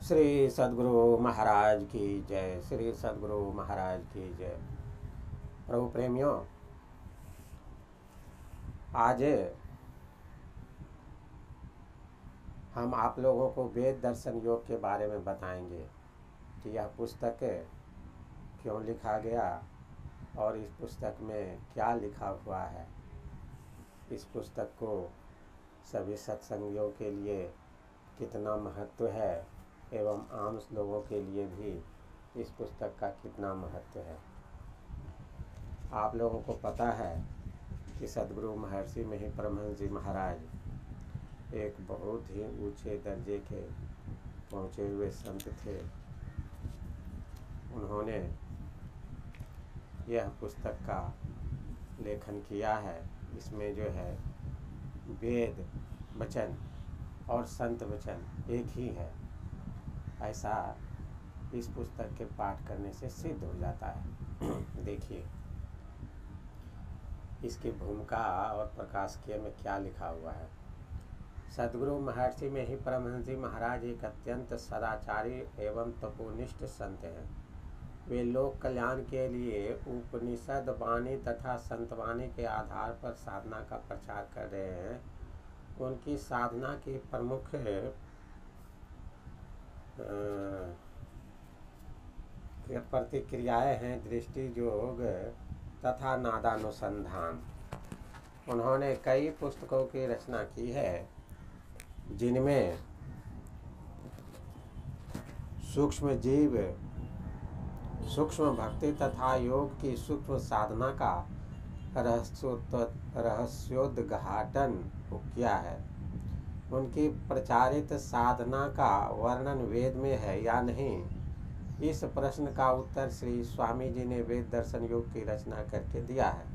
श्री सद्गुरु महाराज की जय। श्री सद्गुरु महाराज की जय। प्रभु प्रेमियों, आज हम आप लोगों को वेद दर्शन योग के बारे में बताएंगे कि यह पुस्तक क्यों लिखा गया और इस पुस्तक में क्या लिखा हुआ है। इस पुस्तक को सभी सत्संगियों के लिए कितना महत्व है एवं आम लोगों के लिए भी इस पुस्तक का कितना महत्व है। आप लोगों को पता है कि सद्गुरु महर्षि मही परमहंस जी महाराज एक बहुत ही ऊंचे दर्जे के पहुँचे हुए संत थे। उन्होंने यह पुस्तक का लेखन किया है। इसमें जो है वेद वचन और संत वचन एक ही है, ऐसा इस पुस्तक के पाठ करने से सिद्ध हो जाता है। देखिए इसकी भूमिका और प्रकाशकीय में क्या लिखा हुआ है। सद्गुरु महर्षि मही परमहंस जी महाराज एक अत्यंत सदाचारी एवं तपोनिष्ठ संत हैं। वे लोक कल्याण के लिए उपनिषद वाणी तथा संतवाणी के आधार पर साधना का प्रचार कर रहे हैं। उनकी साधना की प्रमुख प्रतिक्रियाएं हैं दृष्टि योग तथा नादानुसंधान। उन्होंने कई पुस्तकों की रचना की है, जिनमें सूक्ष्म जीव, सूक्ष्म भक्ति तथा योग की सूक्ष्म साधना का रहस्योद्घाटन किया है। उनकी प्रचारित साधना का वर्णन वेद में है या नहीं, इस प्रश्न का उत्तर श्री स्वामी जी ने वेद दर्शन योग की रचना करके दिया है।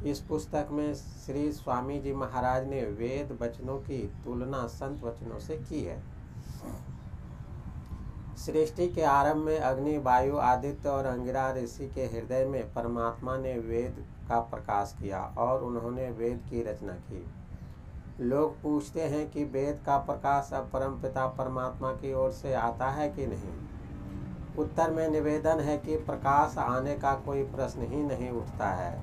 इस पुस्तक में श्री स्वामी जी महाराज ने वेद वचनों की तुलना संत वचनों से की है। सृष्टि के आरंभ में अग्नि, वायु, आदित्य और अंगिरा ऋषि के हृदय में परमात्मा ने वेद का प्रकाश किया और उन्होंने वेद की रचना की। लोग पूछते हैं कि वेद का प्रकाश अब परमपिता परमात्मा की ओर से आता है कि नहीं। उत्तर में निवेदन है कि प्रकाश आने का कोई प्रश्न ही नहीं उठता है,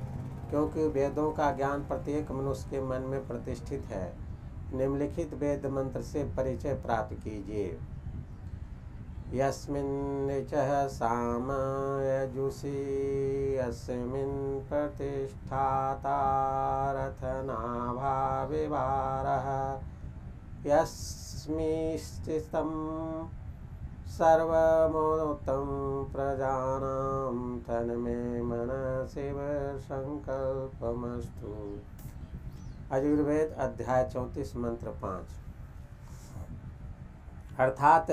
क्योंकि वेदों का ज्ञान प्रत्येक मनुष्य के मन में प्रतिष्ठित है। निम्नलिखित वेद मंत्र से परिचय प्राप्त कीजिए। यस्मिन् चः साम यजुषि यस्मिन् प्रतिष्ठाता रथनाभा विवारः यस्मिस्थितं सर्वमोक्तं प्रजानां तन्मे मनसिव संकल्पमस्तु। यजुर्वेद अध्याय 34 मंत्र 5। अर्थात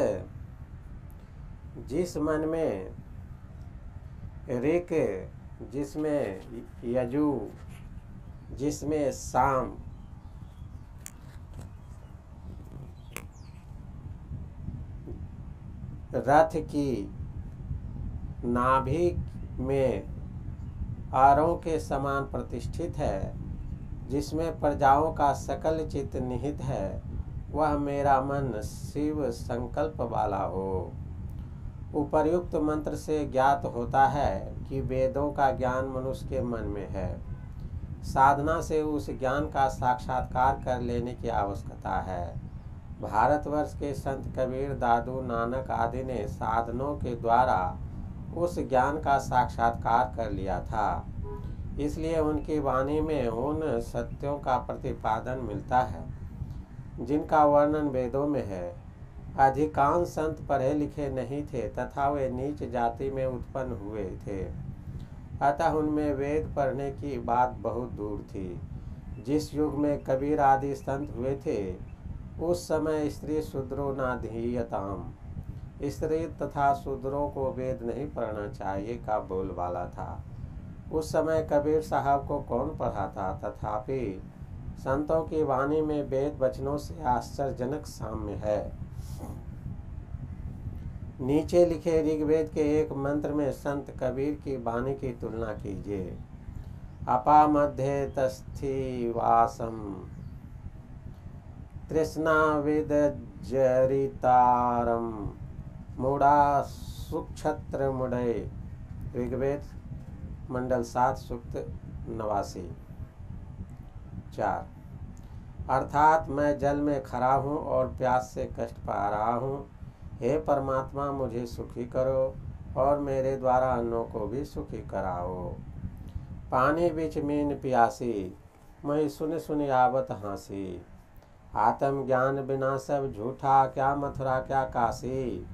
जिस मन में ऋक, जिसमें यजु, जिसमें साम, रथ की नाभि में आरों के समान प्रतिष्ठित है, जिसमें प्रजाओं का सकल चित्त निहित है, वह मेरा मन शिव संकल्प वाला हो। उपर्युक्त मंत्र से ज्ञात होता है कि वेदों का ज्ञान मनुष्य के मन में है। साधना से उस ज्ञान का साक्षात्कार कर लेने की आवश्यकता है। भारतवर्ष के संत कबीर, दादू नानक आदि ने साधनों के द्वारा उस ज्ञान का साक्षात्कार कर लिया था, इसलिए उनकी वाणी में उन सत्यों का प्रतिपादन मिलता है जिनका वर्णन वेदों में है। अधिकांश संत पढ़े लिखे नहीं थे तथा वे नीच जाति में उत्पन्न हुए थे, अतः उनमें वेद पढ़ने की बात बहुत दूर थी। जिस युग में कबीर आदि संत हुए थे, उस समय स्त्री शूद्रो नाधीयताम, स्त्री तथा शूद्रों को वेद नहीं पढ़ना चाहिए का बोलबाला था। उस समय कबीर साहब को कौन पढ़ाता, तथापि संतों की वाणी में वेद वचनों से आश्चर्यजनक साम्य है। नीचे लिखे ऋग्वेद के एक मंत्र में संत कबीर की वाणी की तुलना कीजिए। अपा मध्ये तस्थि वासम तृष्णाविदजरितारं मूढ़ा सुक्षत्र मुडे। ऋग्वेद मंडल 7 सूक्त 89। 4 अर्थात मैं जल में खड़ा हूँ और प्यास से कष्ट पा रहा हूँ। हे परमात्मा, मुझे सुखी करो और मेरे द्वारा अन्यों को भी सुखी कराओ। पानी बिच मीन प्यासी, मैं सुन सुन आवत हाँसी। आत्म ज्ञान बिना सब झूठा, क्या मथुरा क्या काशी।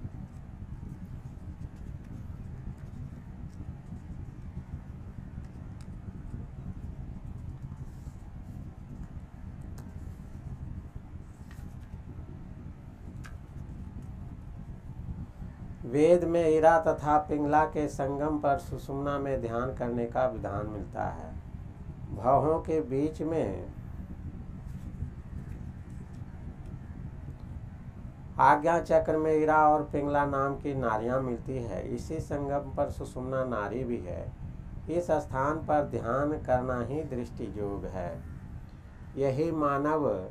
वेद में इरा तथा पिंगला के संगम पर सुषुम्ना में ध्यान करने का विधान मिलता है। भवों के बीच में आज्ञा चक्र में इरा और पिंगला नाम की नारियां मिलती है। इसी संगम पर सुषुम्ना नारी भी है। इस स्थान पर ध्यान करना ही दृष्टि योग है। यही मानव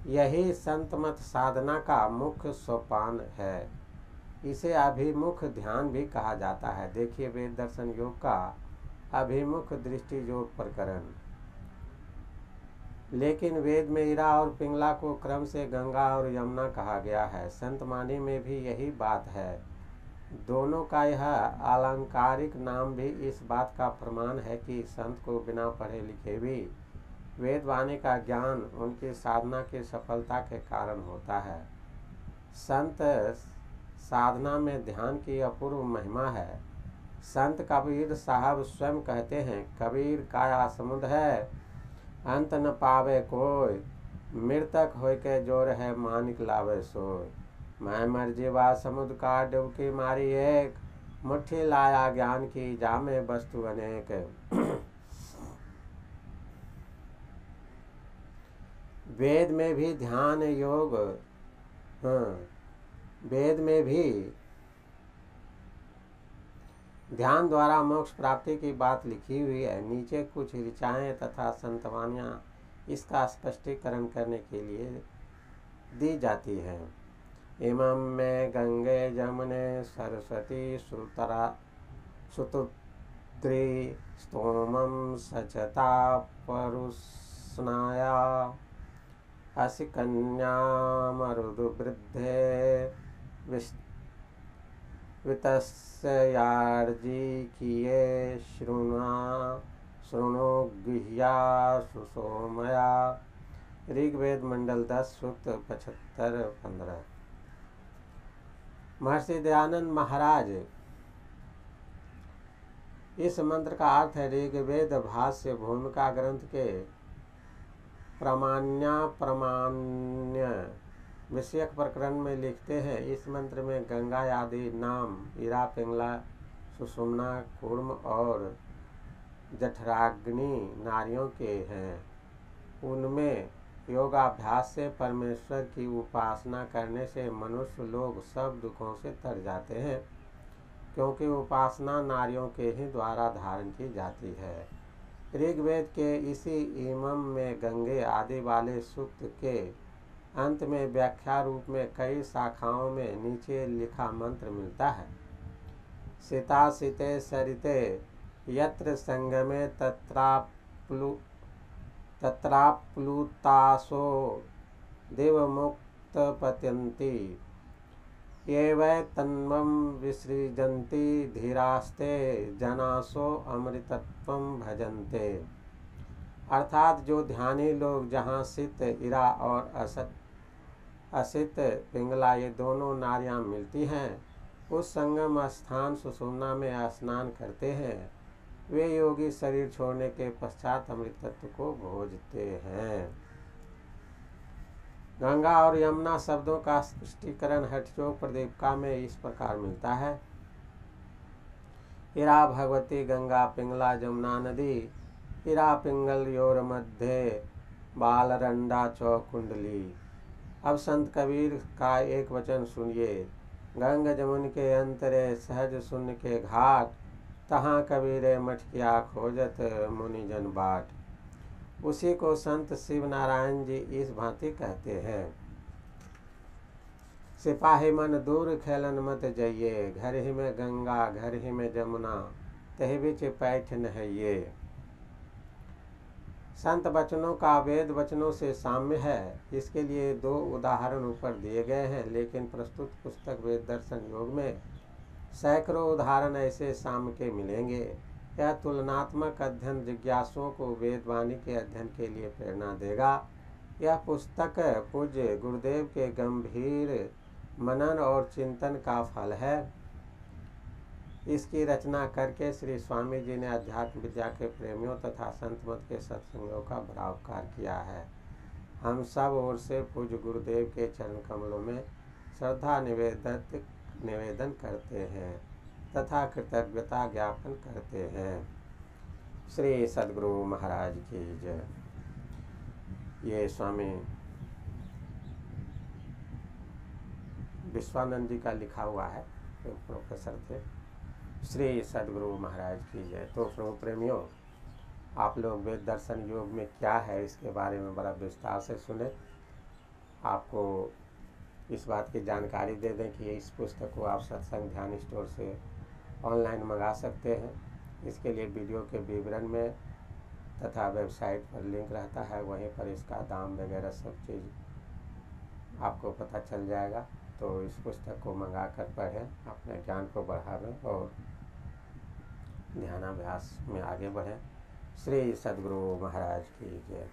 यही संतमत साधना का मुख्य सोपान है। इसे अभिमुख ध्यान भी कहा जाता है। देखिए वेद दर्शन योग का अभिमुख दृष्टि योग प्रकरण। लेकिन वेद में इरा और पिंगला को क्रम से गंगा और यमुना कहा गया है। संतमानी में भी यही बात है। दोनों का यह अलंकारिक नाम भी इस बात का प्रमाण है कि संत को बिना पढ़े लिखे भी वेदवाणी का ज्ञान उनकी साधना की सफलता के कारण होता है। संत साधना में ध्यान की अपूर्व महिमा है। संत कबीर साहब स्वयं कहते हैं, कबीर काया समुद्र है, अंत न पावे कोई, मृतक होय के जोर है मानिक लावे सोय। मैं मर जीवा समुद्र का डुबकी मारी एक, मुट्ठी लाया ज्ञान की जामे वस्तु अनेक। वेद में भी ध्यान योग वेद में भी ध्यान द्वारा मोक्ष प्राप्ति की बात लिखी हुई है। नीचे कुछ ऋचाएं तथा संतवानियां इसका स्पष्टीकरण करने के लिए दी जाती हैं। इमं में गंगे जमुने सरस्वती सुतुत्री स्तोमं सचता परुस्नाया असि कन्या मरुदु वृद्धे वितस्यार्जी किए शृणु गुह्या सुसोमया। ऋग्वेद मंडल 10 सूक्त 75-15। महर्षि दयानंद महाराज इस मंत्र का अर्थ है ऋग्वेद भाष्य भूमिका ग्रंथ के प्रामाण्य विषयक प्रकरण में लिखते हैं। इस मंत्र में गंगा आदि नाम इरा पिंगला सुषुम्ना कूर्म और जठराग्नि नारियों के हैं। उनमें योगाभ्यास से परमेश्वर की उपासना करने से मनुष्य लोग सब दुखों से तर जाते हैं, क्योंकि उपासना नारियों के ही द्वारा धारण की जाती है। ऋग्वेद के इसी इमम में गंगे आदि वाले सूक्त के अंत में व्याख्या रूप में कई शाखाओं में नीचे लिखा मंत्र मिलता है। सीता सीते सरिते यत्र संगमे तत्राप्लुतासो देवमुक्त पत्यन्ति ये वै तन्वं विसृजन्ति धीरास्ते जनासो अमृतत्वं भजन्ते। अर्थात जो ध्यानी लोग जहाँ सित इरा और असित पिंगला ये दोनों नारियां मिलती हैं, उस संगम स्थान सुषुम्ना में स्नान करते हैं, वे योगी शरीर छोड़ने के पश्चात अमृत तत्व को भोजते हैं। गंगा और यमुना शब्दों का स्पष्टीकरण हठयोग प्रदीपिका में इस प्रकार मिलता है। इरा भगवती गंगा पिंगला जमुना नदी, इरा पिंगल योर मध्य बालरंडा चौ कुंडली। अब संत कबीर का एक वचन सुनिए। गंग जमुन के अंतरे सहज सुन के घाट, तहाँ कबीरे मठ किया खोजत मुनि जन बाट। उसी को संत शिव नारायण जी इस भांति कहते हैं। सिपाही मन दूर खेलन मत जाइए, घर ही में गंगा घर ही में जमुना, तहि बिच पैठ नहइये। संत वचनों का वेद वचनों से साम्य है, इसके लिए 2 उदाहरण ऊपर दिए गए हैं, लेकिन प्रस्तुत पुस्तक वेद दर्शन योग में सैकड़ों उदाहरण ऐसे साम्य के मिलेंगे। यह तुलनात्मक अध्ययन जिज्ञासुओं को वेदवाणी के अध्ययन के लिए प्रेरणा देगा। यह पुस्तक पूज्य गुरुदेव के गंभीर मनन और चिंतन का फल है। इसकी रचना करके श्री स्वामी जी ने अध्यात्म विद्या के प्रेमियों तथा संत मत के सत्संगों का बड़ा उपकार किया है। हम सब ओर से पूज्य गुरुदेव के चरण कमलों में श्रद्धा निवेदन करते हैं तथा कृतज्ञता ज्ञापन करते हैं। श्री सद्गुरु महाराज की जय। ये स्वामी विश्वानंद जी का लिखा हुआ है, एक प्रोफेसर थे। श्री सद्गुरु महाराज की जय। तो प्रभु प्रेमियों, आप लोग वेद दर्शन योग में क्या है इसके बारे में बड़ा विस्तार से सुने। आपको इस बात की जानकारी दे दें कि इस पुस्तक को आप सत्संग ध्यान स्टोर से ऑनलाइन मंगा सकते हैं। इसके लिए वीडियो के विवरण में तथा वेबसाइट पर लिंक रहता है, वहीं पर इसका दाम वगैरह सब चीज़ आपको पता चल जाएगा। तो इस पुस्तक को मंगा कर पढ़ें, अपने ज्ञान को बढ़ावें और ध्यानाभ्यास में आगे बढ़ें। श्री सद्गुरु महाराज की जय।